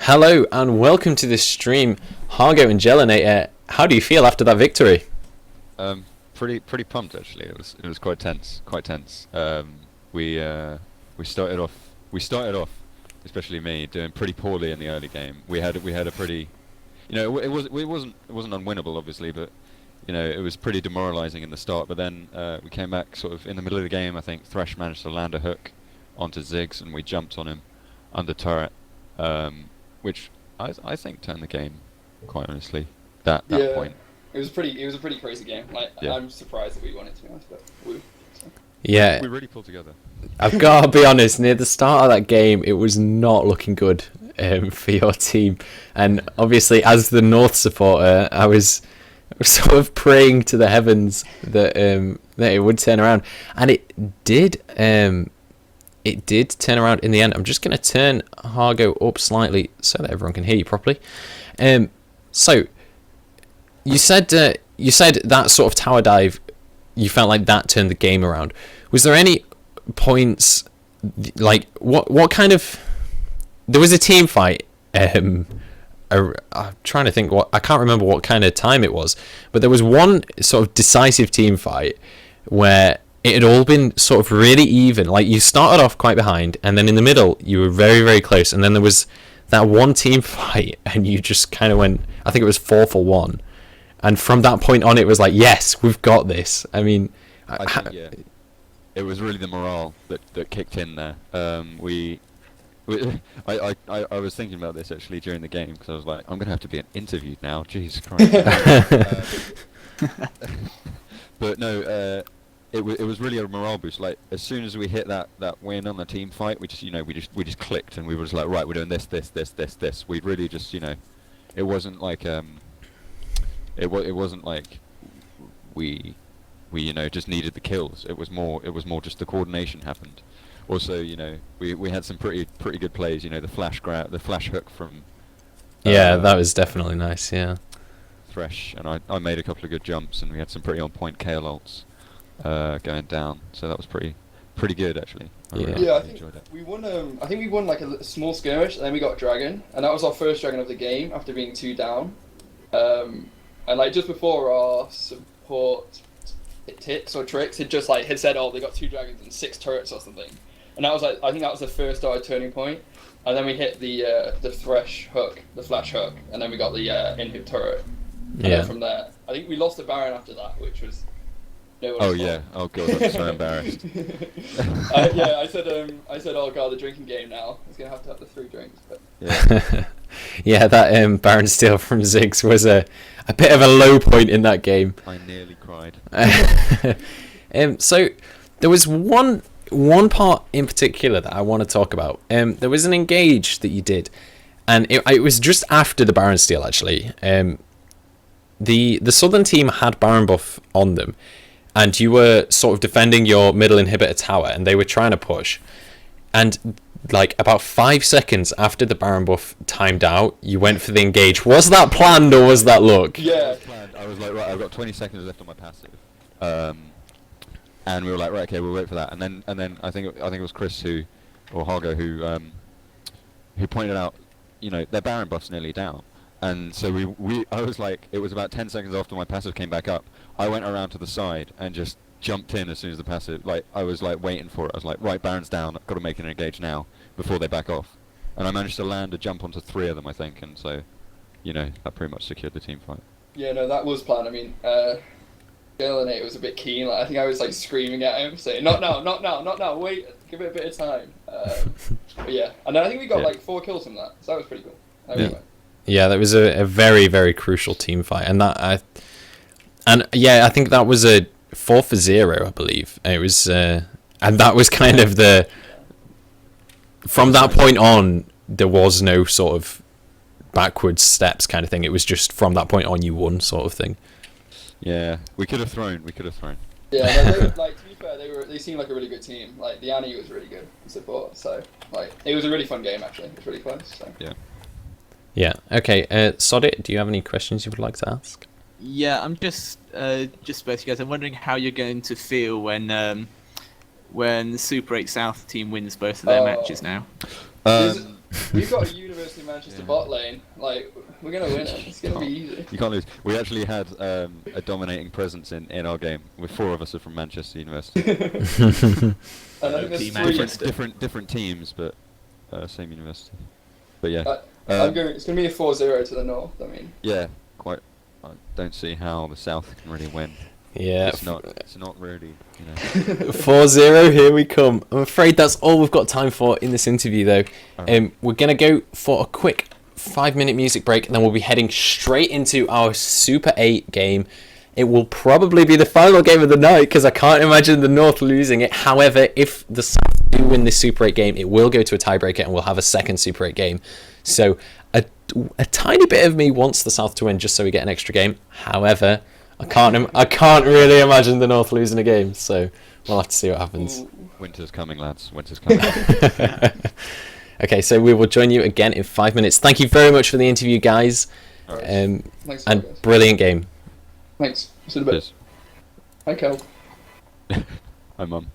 Hello and welcome to this stream. Harggo and Jallenator, how do you feel after that victory? Pretty pumped actually. It was quite tense, quite tense. We started off, especially me, doing pretty poorly in the early game. We had a pretty, it wasn't unwinnable obviously, but it was pretty demoralising in the start. But then we came back sort of in the middle of the game. I think Thresh managed to land a hook onto Ziggs, and we jumped on him under turret, which I think turned the game quite honestly. That point. It was a pretty crazy game. I'm surprised that we won it, to be honest, but woo. So. Yeah. We really pulled together. I've got to be honest, near the start of that game, it was not looking good for your team. And obviously, as the North supporter, I was sort of praying to the heavens that it would turn around. And it did. It did turn around in the end. I'm just going to turn Harggo up slightly so that everyone can hear you properly. So you said that sort of tower dive, you felt like that turned the game around. Was there any points, like what kind of? There was a team fight. I'm trying to think I can't remember what kind of time it was, but there was one sort of decisive team fight where it had all been sort of really even. Like you started off quite behind, and then in the middle you were very, very close, and then there was that one team fight, and you just kind of went. I think it was 4-for-1, and from that point on, it was like, yes, we've got this. I mean, I think, yeah, it was really the morale that kicked in there. I was thinking about this actually during the game because I was like, I'm gonna have to be interviewed now. Jesus Christ. But no. It was really a morale boost. Like as soon as we hit that win on the team fight, we just clicked, and we were just like, right, we're doing this. We really just it wasn't like it wasn't like we just needed the kills. It was more just the coordination happened. Also, we had some pretty good plays. The flash hook from yeah, that was definitely nice. Yeah, Thresh, and I made a couple of good jumps, and we had some pretty on point KO ults going down, so that was pretty good actually. I really enjoyed it. We won. I think we won like a small skirmish, and then we got dragon, and that was our first dragon of the game after being 2 down. And like just before our support tips or tricks had just had said, oh, they got 2 dragons and 6 turrets or something, and that was like I think that was the first turning point. And then we hit the Thresh hook, the flash hook, and then we got the inhib turret. And then from there, I think we lost the Baron after that, which was. Oh yeah! Oh god, I'm so embarrassed. I said, oh god, the drinking game now. He's gonna have to have the 3 drinks. But yeah, yeah, that Baron steal from Ziggs was a bit of a low point in that game. I nearly cried. So there was one part in particular that I want to talk about. There was an engage that you did, and it was just after the Baron steal actually. The Southern team had Baron buff on them. And you were sort of defending your middle inhibitor tower, and they were trying to push. And like about 5 seconds after the Baron buff timed out, you went for the engage. Was that planned or was that luck? Yeah, it was planned. I was like, right, I've got 20 seconds left on my passive, and we were like, right, okay, we'll wait for that. And then I think it was Chris or Harggo who pointed out, their Baron buff's nearly down. And so I was like, it was about 10 seconds after my passive came back up. I went around to the side and just jumped in as soon as the passive, I was waiting for it. I was like, right, Baron's down, I've got to make an engage now before they back off. And I managed to land a jump onto 3 of them, I think, and so, that pretty much secured the team fight. Yeah, no, that was planned. I mean, Jallenator was a bit keen. I think I was screaming at him, saying, not now, wait, give it a bit of time. But yeah, and then I think we got 4 kills from that, so that was pretty cool. Anyway. Yeah, that was a very, very crucial team fight, and I think that was a 4-for-0, I believe. It was, and that was kind of from that point on, there was no sort of backwards steps kind of thing. It was just from that point on, you won sort of thing. Yeah, we could have thrown. Yeah, to be fair, they seemed like a really good team. Like the Annie was really good in support, so it was a really fun game actually. It was really close. So. Yeah. Yeah. Okay. Sodit, do you have any questions you would like to ask? Yeah, I'm just basically, guys. I'm wondering how you're going to feel when the Super 8 South team wins both of their matches now. We've got a universe University of Manchester bot lane. Like, we're gonna win it. It's gonna be easy. You can't lose. We actually had a dominating presence in our game. With 4 of us are from Manchester University. And I think there's Team 3. Manchester. different teams, but same university. But yeah, It's gonna be a 4-0 to the north. I mean. yeah, quite. I don't see how the south can really win. Yeah. It's not really. 4-0, here we come. I'm afraid that's all we've got time for in this interview, though. We're going to go for a quick 5-minute music break, and then we'll be heading straight into our Super 8 game. It will probably be the final game of the night, because I can't imagine the North losing it. However, if the South do win this Super 8 game, it will go to a tiebreaker, and we'll have a second Super 8 game. So a tiny bit of me wants the South to win, just so we get an extra game. However, I can't really imagine the North losing a game, so we'll have to see what happens. Winter's coming, lads. Winter's coming. Okay, so we will join you again in 5 minutes. Thank you very much for the interview, guys. Alright. Thanks, And guys. brilliant game. Thanks. See you in a bit. Cheers. Hi, Kel. Hi, Mum.